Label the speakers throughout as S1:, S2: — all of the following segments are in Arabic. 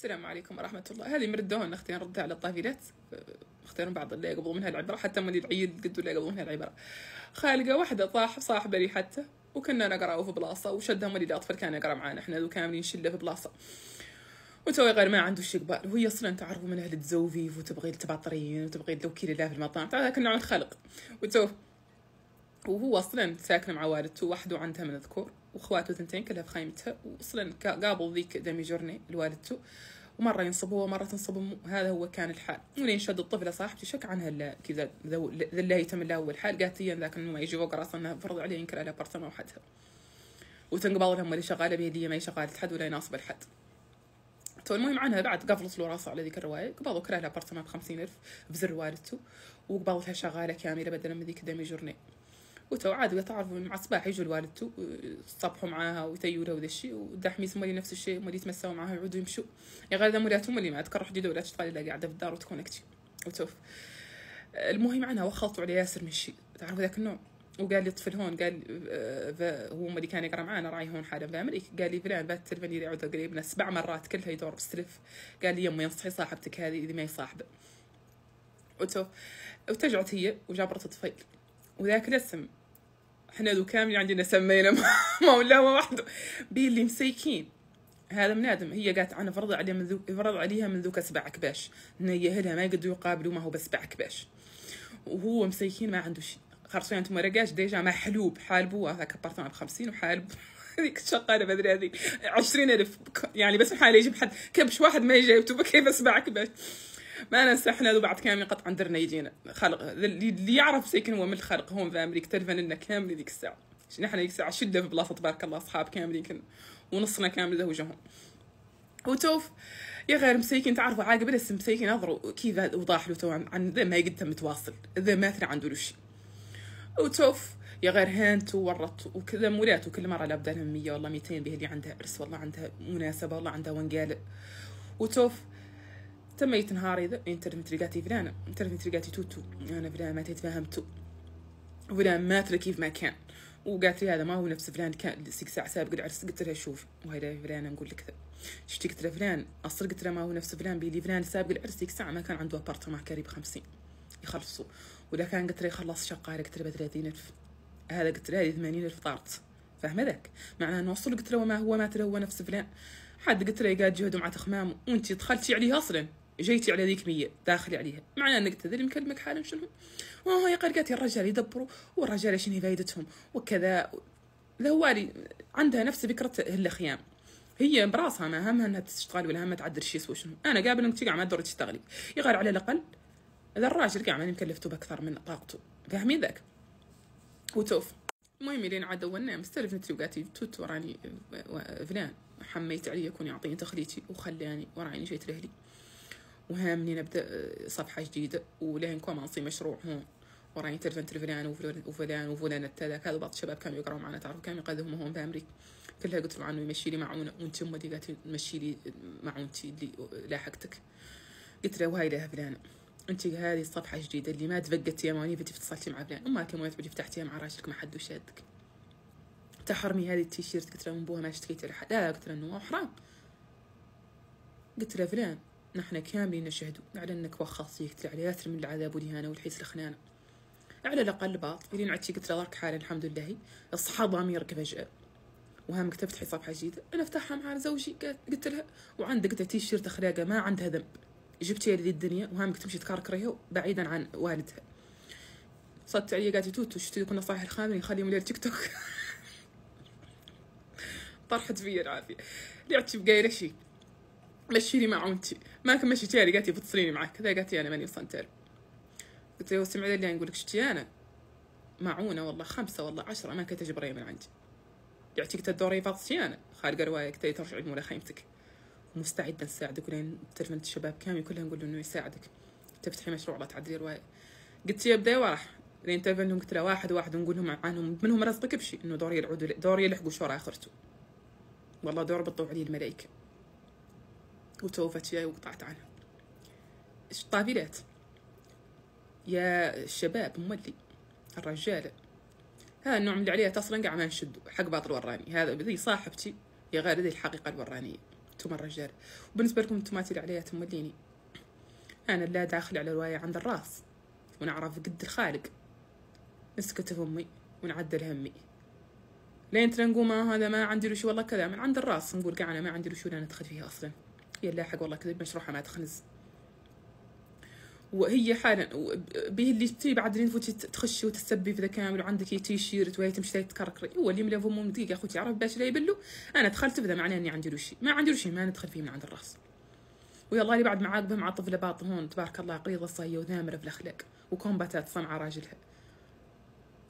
S1: السلام عليكم ورحمة الله. هذه مردوهن اختي نردها على الطافلات، اختارون بعض اللي يقبضوا منها العبرة، حتى من العيد قدوا اللي يقبضوا منها العبرة. خالقة واحدة طاح صاحبة لي حتى، وكنا نقرأ في بلاصة وشدها مولي الأطفال كان يقرأ معانا احنا ذو كاملين شلة في بلاصة، وتوي غير ما عنده شي قبال، وهي اصلا تعرفوا من اهل تزوفيف وتبغي تبطرين وتبغي لو كيلي لا في المطاعم تاع ذاك النوع الخلق، وهو اصلا ساكن مع والدته وحده عندها من الذكور، واخواته ثنتين كلها في خيمتها، واصلا قابل ذيك دمي جورني لوالدته، ومره ينصب هو ومره تنصب امه، هذا هو كان الحال. ولين شد الطفله صاحبتي شك عنها كذا ذا يتم الله اول حال، قالت لي ذاك انه ما يجي فوق راسها انها فرض عليه ينكر على بارتما وحدها، وتنقبض لهم اللي شغاله به اللي ما هي شغاله حد ولا يناصب الحد. تو المهم عنها بعد قفلت له راسها على ذيك الروايه، قبضوا كلها لها بارتما ب50,000 بزر والدته، وقبضت لها شغاله كامله بدلا من ذيك دمي جورني. وتو عاد تعرفوا مع الصباح يجوا لوالدته يصبحوا معاها ويتيوا لها وذا الشيء، ودحميس مولي نفس الشيء، مولي يتمسوا معاها ويعودوا يمشوا، يا غير مولاتهم اللي ما تكره جديده ولا تشتغل الا قاعده في الدار وتكون اكتي وتوف. المهم عنها وخلطوا على ياسر من شيء، تعرفوا ذاك النوع. وقال لي طفل هون، قال هو اللي كان يقرا معانا راعي هون حالا بامريكا، قال لي فلان بات التلفني يعود قريبنا 7 مرات كلها يدور بالسلف، قال لي يمي ينصحي صاحبتك هذه اذا ما هي صاحبه. وتجعت هي وجابرت طفيل، وذاك الاسم احنا ذو كامل عندنا سمينا ما ولا وحده بي اللي مسيكين. هذا من ادم، هي قالت انا فرض عليها من ذوك 7 كباش، ان يهلها ما يقدروا يقابلوا، ما هو بس 7 كباش، وهو مسيكين ما عنده شيء. خرصوا انتم رقاش ديجا ما حلوب حالبوا هذاك ابارتمان ب50 وحالب هذيك شغاله بدري هذه 20,000 يعني، بس حال يجيب حد كبش واحد ما جايبته كيف 7 كباش. ما ننسى احنا ذو بعد كامل قطعا درنا يجينا خلق اللي يعرف سيكن هو من الخلق هون في امريكا تلفن لنا كامل ذيك الساعه، عشان احنا ذيك الساعه شده في بلاصه تبارك الله اصحاب كاملين كنا، ونصنا كامل زوجهم. وتوف يا غير مسيكين تعرفوا عاقب الاسم مسيكين نظروا كيف وضاح له تو عن ذا ما قد متواصل، ذا ما ثرى عنده شيء. وتوف يا غير هانت وورط وكذا مولاته كل مره لابد لها 100 والله 200 به اللي عندها عرس والله عندها مناسبه والله عندها ونقال. وتوف تميت نهاري ذا انترنت رقاتي فلانة، انترنت رقاتي توتو، انا فلان ما تتفاهمتو وفلان مات كيف ما كان، وقالت لي هذا ما هو نفس فلان كان 6 ساعة سابق العرس. قلت لها شوف وهذا فلان نقول لك ذا شفتي، قلت لها فلان اصل، قلت لها ما هو نفس فلان بيلي فلان سابق العرس 6 ساعة ما كان عنده ابارتمان قريب 50 يخلصوا، ولا كان قلت لها يخلص شقاله، قلت لها ب 30,000 هذا، قلت لها 80,000 طارت، فاهمه ذاك معناه انه وصل. قلت له ما هو مات له هو نفس فلان حد، قلت له قاعد جهده مع تخمام وانت دخلتي عليه اصلا جيتي على ذيك 100 داخلي عليها، معناه انك تدري مكلمك حالا شنو هي قالت يا الرجال يدبروا والرجال شنو فايدتهم وكذا. ذوالي عندها نفس فكره هلا خيام، هي براسها ما همها انها تشتغل ولا همها تعدل شيء سوى شنو. انا قابل انك تقع ما تدور تشتغلي يغير على الاقل اذا الراجل قاع ماني مكلفته باكثر من طاقته، فاهمين ذاك. وتوف المهم لين عاد ولنا مستلف نتي وقاتي توت وراني فلان حميت علي يكون يعطيني تخليتي وخلاني وراني جيت لهلي، وهامني نبدا صفحه جديده ولين كومانسي مشروع هون، وراني تلفنت لفلان وفلان وفلان التذاك. هذا بعض الشباب كانوا يقراوا معنا تعرفوا كانوا يقدموا هون بامريكا، كلها قلت له عنه يمشي لي معونه، وانت امي قالت مشي لي معونتي اللي لاحقتك. قلت له وهاي لها فلانه انت هذه الصفحه الجديده اللي ما تفقدتي يا ماني فتي اتصلتي مع فلان، امك يوم تبدي فتحتيها مع راجلك ما حد شادك، تحرمي هذه التيشيرت. قلت له من بوها ما اشتكيتي لحد، لا قلت له انه حرام. قلت له فلان نحن كاملين نشهدوا على انك وخاصي، قلت له على ياسر من العذاب والإهانة والحيس الخنانه على الاقل باط لين عدتي. قلت له ضرك حالي الحمد لله اصحى ضميرك فجاه، وهامك تفتحي صفحه جديده انا افتحها مع زوجي. قلت لها وعندك قلت تيشيرت اخلاقه ما عندها ذنب جبتيها لي الدنيا وهامك تمشي تكركريها بعيدا عن والدها. صدت علي قالت توتو شفتي كنا صاحي الخامل يخليهم لي تيك توك طرحت فيا العافيه لعبتي بقايله شي مشيني معونتي ما كان مشيتي لي، قالت بتصليني معك كذا، قالت انا ماني صنتر. قلت له سمعي لي نقول لك شتي انا معونه والله 5 والله 10 ما كنت اجبريه من عندي، يعطيك تدوري فاضتي انا خارقه روايه قلت ترجعي مولا خيمتك ومستعده نساعدك، ولين تلفنت الشباب كامل كلها نقول له انه يساعدك تفتحي مشروع لا تعدلي روايه. قلت يا بدايه وراح لين تلفنهم قلت له واحد ونقول لهم عنهم منهم رزقك بشي انه دور يلعبوا دور يلحقوا شورى اخرته، والله دور بطوا عليه الملائكه. وتوفت جاي وقطعت عنها. طافلات يا الشباب مولي الرجاله هذا النوع من العليات اصلا قاع ما نشدوا حق باطل وراني، هذا ذي صاحبتي يا غير ذي الحقيقه الورانيه. انتم الرجال. وبالنسبه لكم انتم ماتي عليها تمليني. انا لا داخل على روايه عند الراس ونعرف قد الخالق، نسكت امي ونعدل همي لين تنقوا ما هذا ما عندي له شو والله كذا من عند الراس، نقول قاع انا ما عندي له شو لا ندخل فيها اصلا. يلا حق والله كذب مشروحه ما تخنز. وهي حالا به اللي تي بعد اللي تفوتي تخشي وتسبي في ذا كامل وعندك تي شيرت وهي تمشي تكركري. هو اللي ملي فمو دقيقه اخوتي يعرف باش لا يبلو. انا دخلت في ذا معناه اني عندي له شيء، ما عندي له شيء ما ندخل فيه من عند الراس. ويلا لي بعد معاقبه مع طفله باط هون تبارك الله قريضه صهيه وذامره في الاخلاق وكومباتات صنعه راجلها.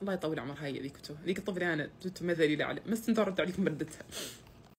S1: الله يطول عمرها. هي ذيك الطفله انا مثلي لا علم بس انت رد عليكم ردتها.